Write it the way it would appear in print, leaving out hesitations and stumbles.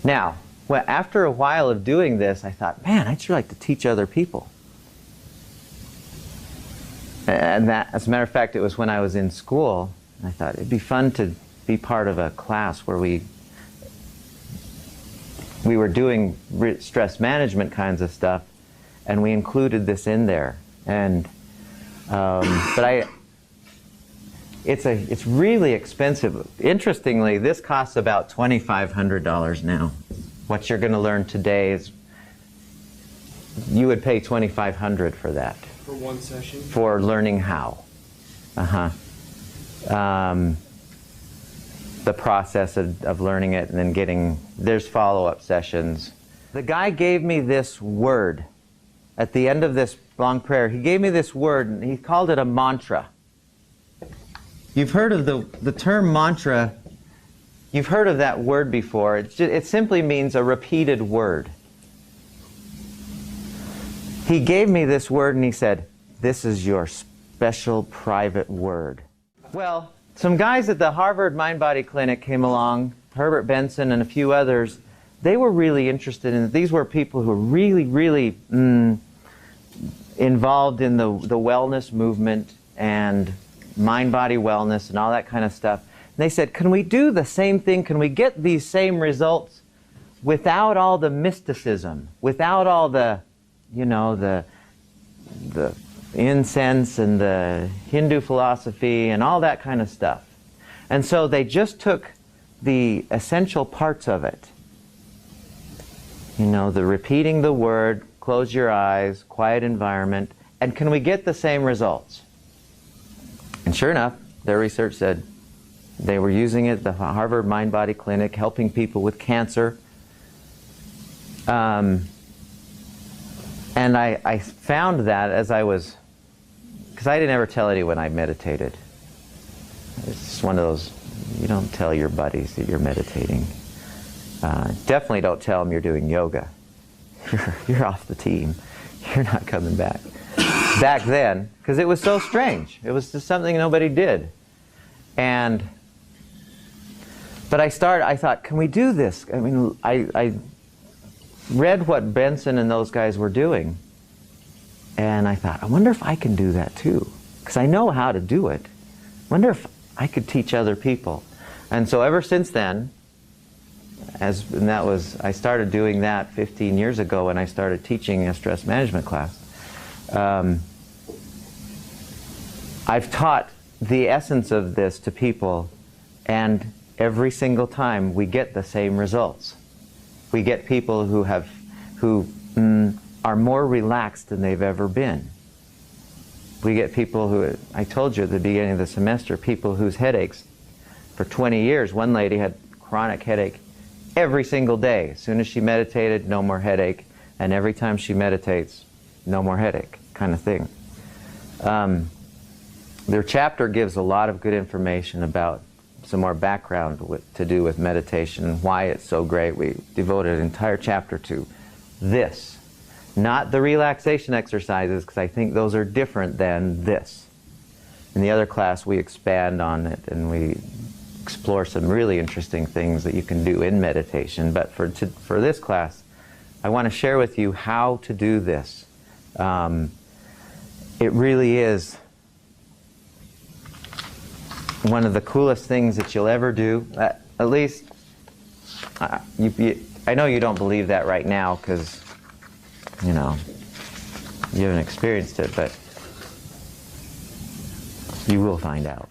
Now, well, after a while of doing this, I thought, man, I'd sure like to teach other people. And that, as a matter of fact, it was when I was in school. I thought it'd be fun to be part of a class where we were doing stress management kinds of stuff, and we included this in there. And it's really expensive. Interestingly, this costs about $2,500 now. What you're going to learn today is you would pay $2,500 for that. For one session? For learning how. The process of learning it and then getting, there's follow-up sessions. The guy gave me this word at the end of this long prayer. He gave me this word and he called it a mantra. You've heard of the term mantra. You've heard of that word before. It simply means a repeated word. He gave me this word and he said, this is your special private word. Well, some guys at the Harvard Mind-Body Clinic came along, Herbert Benson and a few others. They were really interested in it. These were people who were really, really involved in the wellness movement and mind-body wellness and all that kind of stuff. And they said, can we do the same thing? Can we get these same results without all the mysticism, without all the, you know, the incense and the Hindu philosophy and all that kind of stuff? And so they just took the essential parts of it. You know, the repeating the word, close your eyes, quiet environment, and can we get the same results? And sure enough, their research said they were using it at the Harvard Mind-Body Clinic, helping people with cancer. And I found that as I was, because I didn't ever tell anyone I meditated. It's one of those, you don't tell your buddies that you're meditating. Definitely don't tell them you're doing yoga. You're off the team. You're not coming back. Back then, because it was so strange. It was just something nobody did. But I thought, can we do this? I mean, I read what Benson and those guys were doing, and I thought, I wonder if I can do that too, because I know how to do it. I wonder if I could teach other people. And so ever since then, I started doing that 15 years ago when I started teaching a stress management class. I've taught the essence of this to people, and every single time we get the same results. We get people who are more relaxed than they've ever been. We get people who, I told you at the beginning of the semester, people whose headaches for 20 years, one lady had chronic headache every single day. As soon as she meditated, no more headache, and every time she meditates, no more headache, kind of thing. Their chapter gives a lot of good information about some more background to do with meditation and why it's so great. We devoted an entire chapter to this. Not the relaxation exercises, because I think those are different than this. In the other class, we expand on it and we explore some really interesting things that you can do in meditation. But for this class, I want to share with you how to do this. It really is one of the coolest things that you'll ever do. At least, I know you don't believe that right now because, you know, you haven't experienced it, but you will find out.